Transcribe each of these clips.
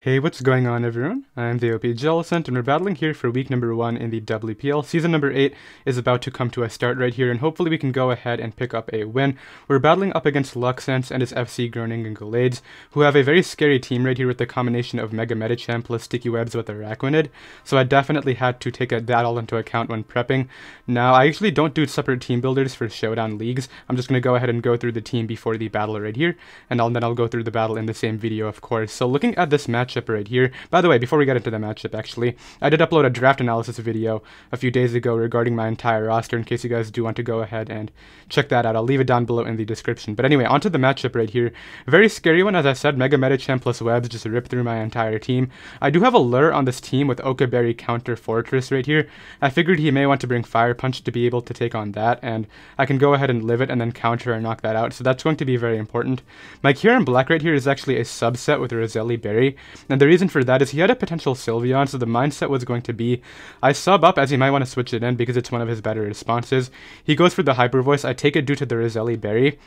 Hey, what's going on everyone? I'm the OPJellicent and we're battling here for week number 1 in the WPL. Season number 8 is about to come to a start right here and hopefully we can go ahead and pick up a win. We're battling up against Luxanse and his FC Groningen Gallades, who have a very scary team right here with the combination of Mega Medicham plus Sticky Webs with Araquanid, so I definitely had to take that all into account when prepping. Now, I usually don't do separate team builders for showdown leagues. I'm just going to go ahead and go through the team before the battle right here, and then I'll go through the battle in the same video, of course. So looking at this matchup right here. By the way, before we get into the matchup, actually, I did upload a draft analysis video a few days ago regarding my entire roster in case you guys do want to go ahead and check that out. I'll leave it down below in the description. But anyway, onto the matchup right here. Very scary one, as I said. Mega Medicham plus Webs just ripped through my entire team. I do have a lure on this team with Okaberry counter Fortress right here. I figured he may want to bring Fire Punch to be able to take on that, and I can go ahead and live it and then counter and knock that out. So that's going to be very important. My Kieran Black right here is actually a subset with Roselli Berry, and the reason for that is he had a potential Sylveon, so the mindset was going to be, I sub up as he might want to switch it in because it's one of his better responses. He goes for the Hyper Voice. I take it due to the Roselli Berry.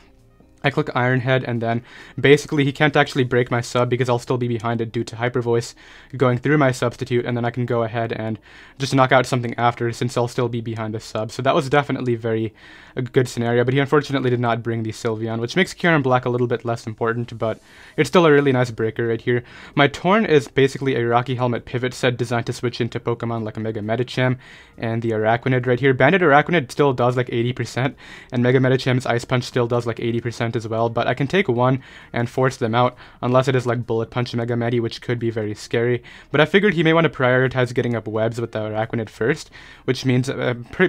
I click Iron Head, and then basically he can't actually break my sub because I'll still be behind it due to Hyper Voice going through my substitute, and then I can go ahead and just knock out something after since I'll still be behind the sub. So that was definitely a good scenario, but he unfortunately did not bring the Sylveon, which makes Kieran Black a little bit less important, but it's still a really nice breaker right here. My Torn is basically a Rocky Helmet pivot set designed to switch into Pokemon like a Mega Medicham and the Araquanid right here. Banded Araquanid still does like 80%, and Mega Medicham's Ice Punch still does like 80% as well, but I can take one and force them out unless it is like Bullet Punch Mega Medi, which could be very scary. But I figured he may want to prioritize getting up Webs with the Araquanid first, which means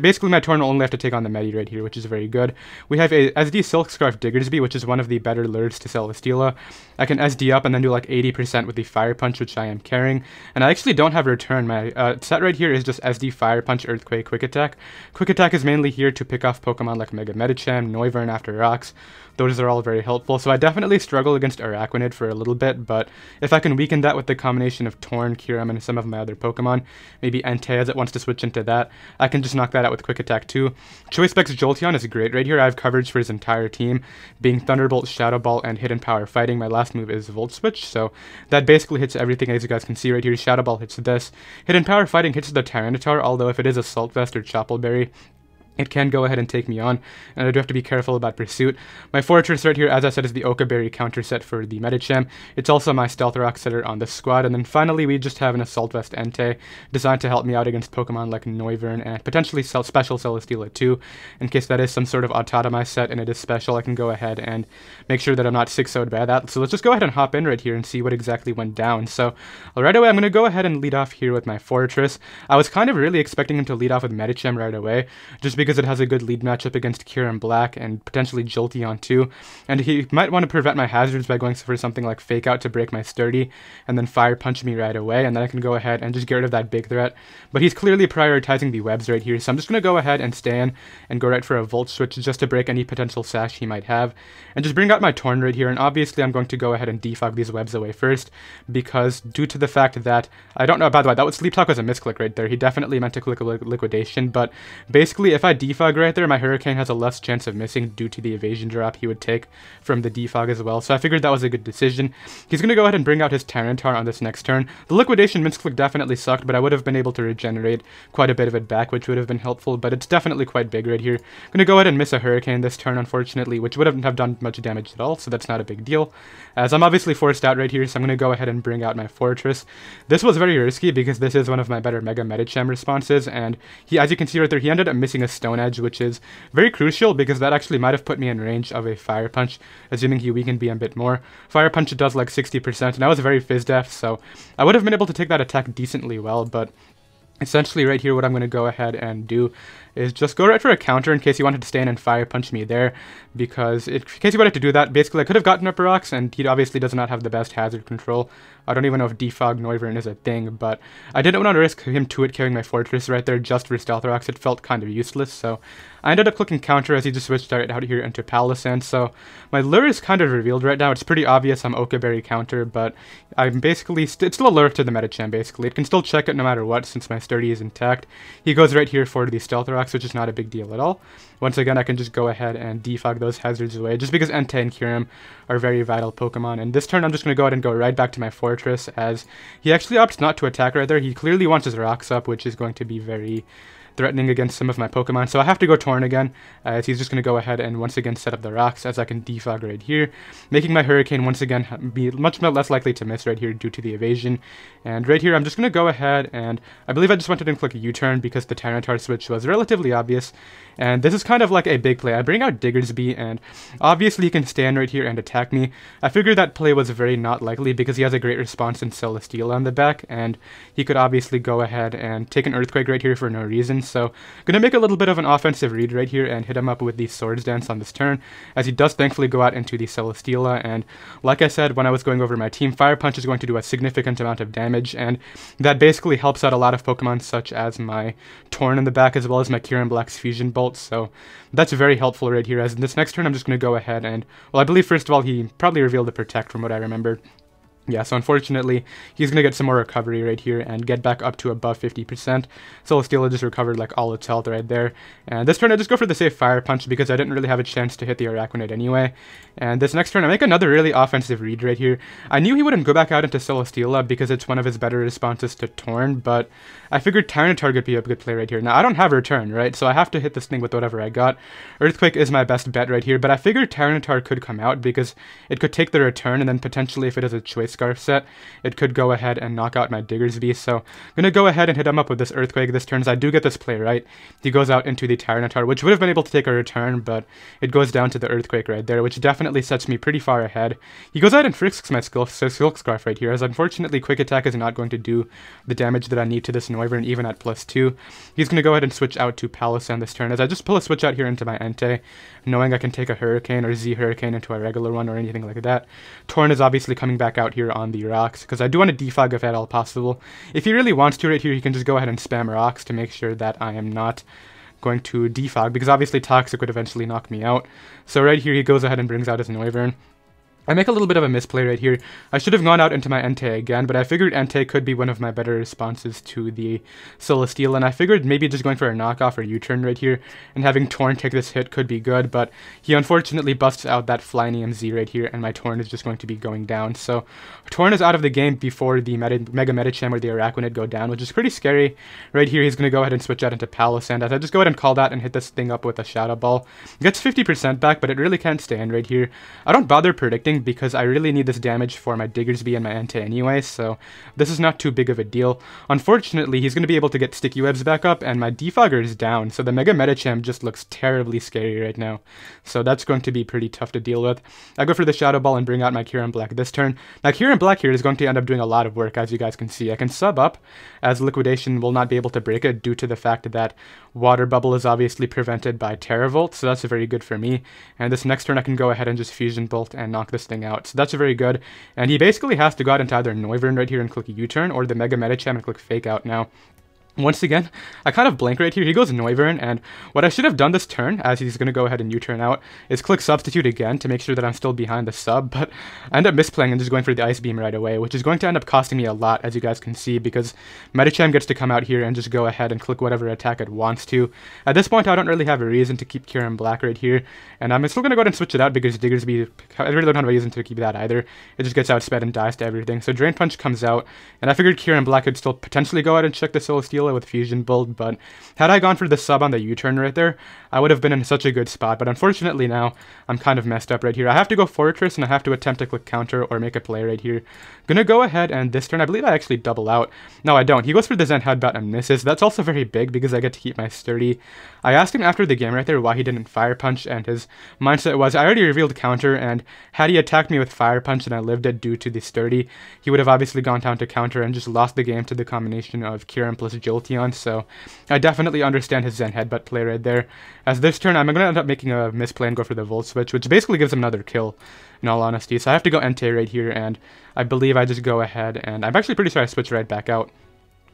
basically my Torn will only have to take on the Medi right here, which is very good. We have a SD Silk Scarf Diggersby, which is one of the better lures to Celesteela. I can SD up and then do like 80% with the Fire Punch, which I am carrying, and I actually don't have Return. My set right here is just SD Fire Punch, Earthquake, Quick Attack. Quick Attack is mainly here to pick off Pokemon like Mega Medicham, Noivern after rocks. Those are all very helpful, so I definitely struggle against Araquanid for a little bit, but if I can weaken that with the combination of Torn, Kyurem, and some of my other Pokemon, maybe Entei as it wants to switch into that, I can just knock that out with Quick Attack too. Choice Specs Jolteon is great right here. I have coverage for his entire team, being Thunderbolt, Shadow Ball, and Hidden Power Fighting. My last move is Volt Switch, so that basically hits everything, as you guys can see right here. Shadow Ball hits this. Hidden Power Fighting hits the Tyranitar, although if it is Assault Vest or Choppleberry, it can go ahead and take me on, and I do have to be careful about Pursuit. My Fortress right here, as I said, is the Okaberry counter set for the Medicham. It's also my Stealth Rock setter on the squad, and then finally we just have an Assault Vest Entei, designed to help me out against Pokemon like Noivern and potentially Special Celesteela too. In case that is some sort of Autotomize set and it is special, I can go ahead and make sure that I'm not 6-0'd by that. So let's just go ahead and hop in right here and see what exactly went down. So right away, I'm going to go ahead and lead off here with my Fortress. I was kind of really expecting him to lead off with Medicham right away, just because it has a good lead matchup against Kieran Black and potentially Jolteon too, and he might want to prevent my hazards by going for something like Fake Out to break my Sturdy and then Fire Punch me right away, and then I can go ahead and just get rid of that big threat. But he's clearly prioritizing the Webs right here, so I'm just going to go ahead and stay in and go right for a Volt Switch just to break any potential Sash he might have, and just bring out my Torn right here. And obviously I'm going to go ahead and defog these Webs away first, because due to the fact that, I don't know, by the way, that was Sleep Talk was a misclick right there. He definitely meant to click Liquidation, but basically if I defog right there, my Hurricane has a less chance of missing due to the evasion drop he would take from the defog as well, so I figured that was a good decision. He's going to go ahead and bring out his Tyranitar on this next turn. The Liquidation misclick definitely sucked, but I would have been able to regenerate quite a bit of it back, which would have been helpful, but it's definitely quite big right here. I'm going to go ahead and miss a Hurricane this turn, unfortunately, which wouldn't have done much damage at all, so that's not a big deal, as I'm obviously forced out right here, so I'm going to go ahead and bring out my Fortress. This was very risky because this is one of my better Mega Medicham responses, and as you can see right there, he ended up missing a Stone Edge, which is very crucial because that actually might have put me in range of a Fire Punch, assuming he weakened me a bit more. Fire Punch does like 60%, and I was very Fizz-Def, so I would have been able to take that attack decently well, but essentially right here what I'm going to go ahead and do is just go right for a counter in case he wanted to stay in and Fire Punch me there, because in case he wanted to do that, basically I could have gotten up rocks, and he obviously does not have the best hazard control. I don't even know if Defog Noivern is a thing, but I didn't want to risk him to carrying my Fortress right there just for Stealth Rocks. It felt kind of useless, so I ended up clicking counter as he just switched right out here into Palisand. So my lure is kind of revealed right now. It's pretty obvious I'm Okaberry counter, but I'm basically, it's still a lure to the Medicham basically. It can still check it no matter what since my Sturdy is intact. He goes right here for the Stealth Rocks, which is not a big deal at all. Once again, I can just go ahead and defog those hazards away, just because Entei and Kyurem are very vital Pokemon. And this turn, I'm just going to go ahead and go right back to my Fortress. Fortress, as he actually opts not to attack right there. He clearly wants his rocks up, which is going to be very threatening against some of my Pokemon, so I have to go Torn again, as he's just going to go ahead and once again set up the rocks, as I can defog right here, making my Hurricane once again be much less likely to miss right here due to the evasion. And right here I'm just going to go ahead and I believe I just wanted to click a U-turn because the Tyranitar switch was relatively obvious, and this is kind of like a big play. I bring out Diggersby, and obviously he can stand right here and attack me. I figured that play was very not likely because he has a great response in Celesteela on the back, and he could obviously go ahead and take an Earthquake right here for no reason. So gonna make a little bit of an offensive read right here and hit him up with the Swords Dance on this turn, as he does thankfully go out into the Celesteela. And like I said when I was going over my team, Fire Punch is going to do a significant amount of damage, and that basically helps out a lot of Pokemon such as my Torn in the back as well as my Kieran Black's Fusion Bolt. So that's very helpful right here, as in this next turn I'm just going to go ahead and, well, I believe first of all he probably revealed the Protect from what I remember. Yeah, so unfortunately, he's going to get some more recovery right here and get back up to above 50%. Celesteela just recovered like all its health right there. And this turn I just go for the safe Fire Punch because I didn't really have a chance to hit the Araquanid anyway. And this next turn I make another really offensive read right here. I knew he wouldn't go back out into Celesteela because it's one of his better responses to Torn, but I figured Tyranitar could be a good play right here. Now, I don't have Return, right? So I have to hit this thing with whatever I got. Earthquake is my best bet right here, but I figured Tyranitar could come out because it could take the Return, and then potentially if it has a Choice Scarf set, it could go ahead and knock out my Diggersby. So I'm going to go ahead and hit him up with this Earthquake this turn, as I do get this play right. He goes out into the Tyranitar, which would have been able to take a Return, but it goes down to the Earthquake right there, which definitely sets me pretty far ahead. He goes out and frisks my Silk Scarf right here, as unfortunately Quick Attack is not going to do the damage that I need to this Noivern, even at +2. He's going to go ahead and switch out to Palossand this turn, as I just pull a switch out here into my Entei, knowing I can take a Hurricane or Z Hurricane into a regular one or anything like that. Torn is obviously coming back out here on the rocks, because I do want to defog if at all possible. If he really wants to right here, he can just go ahead and spam rocks to make sure that I am not going to defog, because obviously Toxic would eventually knock me out. So right here he goes ahead and brings out his Noivern. I make a little bit of a misplay right here. I should have gone out into my Entei again, but I figured Entei could be one of my better responses to the Celesteela, and I figured maybe just going for a knockoff or U-turn right here and having Torn take this hit could be good, but he unfortunately busts out that Flyinium Z right here, and my Torn is just going to be going down. So Torn is out of the game before the Mega Medicham or the Araquanid go down, which is pretty scary. Right here he's going to go ahead and switch out into Palossand, as I just go ahead and call that and hit this thing up with a Shadow Ball. Gets 50% back, but it really can't stand right here. I don't bother predicting because I really need this damage for my Diggersby and my Entei anyway, so this is not too big of a deal. Unfortunately, he's going to be able to get Sticky Webs back up, and my Defogger is down, so the Mega Medicham just looks terribly scary right now. So that's going to be pretty tough to deal with. I go for the Shadow Ball and bring out my Kieran Black this turn. Now Kieran Black here is going to end up doing a lot of work, as you guys can see. I can sub up, as Liquidation will not be able to break it due to the fact that Water Bubble is obviously prevented by Terravolt, so that's very good for me. And this next turn I can go ahead and just Fusion Bolt and knock this thing out. So that's very good. And he basically has to go out into either Noivern right here and click a U-turn, or the Mega Medicham and click Fake Out now. Once again, I kind of blank right here. He goes Noivern, and what I should have done this turn, as he's going to go ahead and U-turn out, is click Substitute again to make sure that I'm still behind the sub, but I end up misplaying and just going for the Ice Beam right away, which is going to end up costing me a lot, as you guys can see, because Medicham gets to come out here and just go ahead and click whatever attack it wants to. At this point, I don't really have a reason to keep Kieran Black right here, and I'm still going to go ahead and switch it out because Diggersby, I really don't have a reason to keep that either. It just gets outsped and dies to everything. So Drain Punch comes out, and I figured Kieran Black could still potentially go ahead and check the Celesteela with Fusion Bolt, but had I gone for the sub on the U-turn right there, I would have been in such a good spot. But unfortunately now, I'm kind of messed up right here. I have to go Fortress, and I have to attempt to click counter or make a play right here. Gonna go ahead, and this turn, I believe I actually double out. No, I don't. He goes for the Zen Headbutt and misses. That's also very big because I get to keep my Sturdy. I asked him after the game right there why he didn't Fire Punch, and his mindset was, I already revealed counter, and had he attacked me with Fire Punch and I lived it due to the Sturdy, he would have obviously gone down to counter and just lost the game to the combination of Kieran plus Jolteon. So I definitely understand his Zen Headbutt play right there. As this turn, I'm going to end up making a misplay and go for the Volt Switch, which basically gives him another kill, in all honesty. So I have to go Entei right here, and I believe I just go ahead, and I'm actually pretty sure I switch right back out.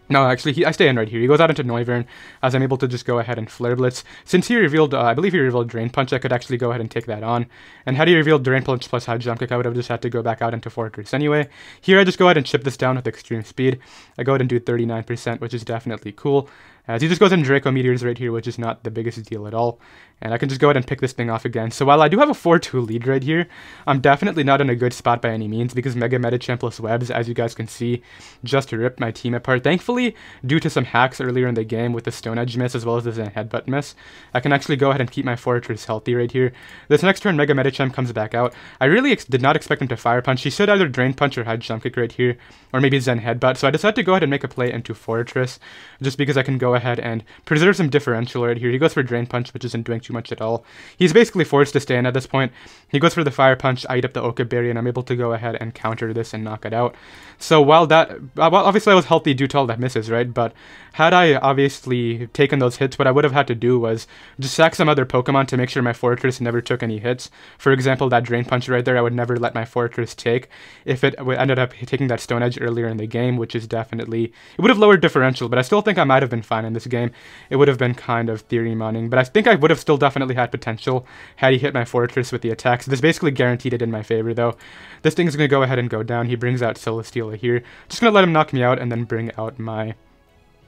No, actually, I stay in right here. He goes out into Noivern, as I'm able to just go ahead and Flare Blitz. Since he revealed, I believe he revealed Drain Punch, I could actually go ahead and take that on. And had he revealed Drain Punch plus High Jump Kick, I would have just had to go back out into Fortress anyway. Here, I just go ahead and chip this down with Extreme Speed. I go ahead and do 39%, which is definitely cool. as he just goes in Draco Meteors right here, which is not the biggest deal at all. And I can just go ahead and pick this thing off again. So while I do have a 4-2 lead right here, I'm definitely not in a good spot by any means, because Mega Medicham plus Webs, as you guys can see, just ripped my team apart. Thankfully, due to some hacks earlier in the game with the Stone Edge miss as well as the Zen Headbutt miss, I can actually go ahead and keep my Fortress healthy right here. This next turn, Mega Medicham comes back out. I really did not expect him to Fire Punch. He should either Drain Punch or High Jump Kick right here, or maybe Zen Headbutt. So I decided to go ahead and make a play into Fortress, just because I can go ahead and preserve some differential right here. He goes for Drain Punch, which isn't doing too much at all. He's basically forced to stay in at this point. He goes for the Fire Punch, I eat up the Oka Berry, and I'm able to go ahead and counter this and knock it out. So while obviously I was healthy due to all that misses, right? But had I obviously taken those hits, what I would have had to do was just sack some other Pokemon to make sure my Fortress never took any hits. For example, that Drain Punch right there, I would never let my Fortress take if it ended up taking that Stone Edge earlier in the game, which is definitely, it would have lowered differential, but I still think I might have been fine in this game. It would have been kind of theory mining, but I think I would have still definitely had potential had he hit my Fortress with the attack. So this basically guaranteed it in my favor, though. This thing's going to go ahead and go down. He brings out Celesteela here. Just going to let him knock me out and then bring out my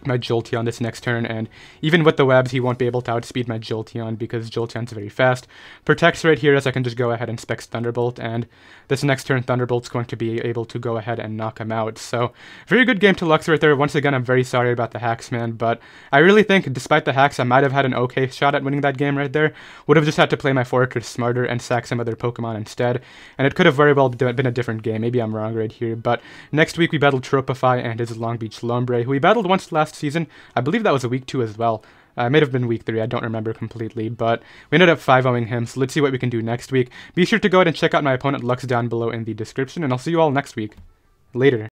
Jolteon this next turn, and even with the webs, he won't be able to outspeed my Jolteon because Jolteon's very fast. Protects right here, as I can just go ahead and Specs Thunderbolt, and this next turn Thunderbolt's going to be able to go ahead and knock him out. So, very good game to Lux right there. Once again, I'm very sorry about the hacks, man, but I really think, despite the hacks, I might have had an okay shot at winning that game right there. Would have just had to play my Fortress smarter and sack some other Pokemon instead, and it could have very well been a different game. Maybe I'm wrong right here, but next week we battled Tropify and his Long Beach Lombre, who we battled once last season. I believe that was a week 2 as well. It may have been week 3, I don't remember completely, but we ended up 5-0ing him, so let's see what we can do next week. Be sure to go ahead and check out my opponent Lux down below in the description, and I'll see you all next week. Later.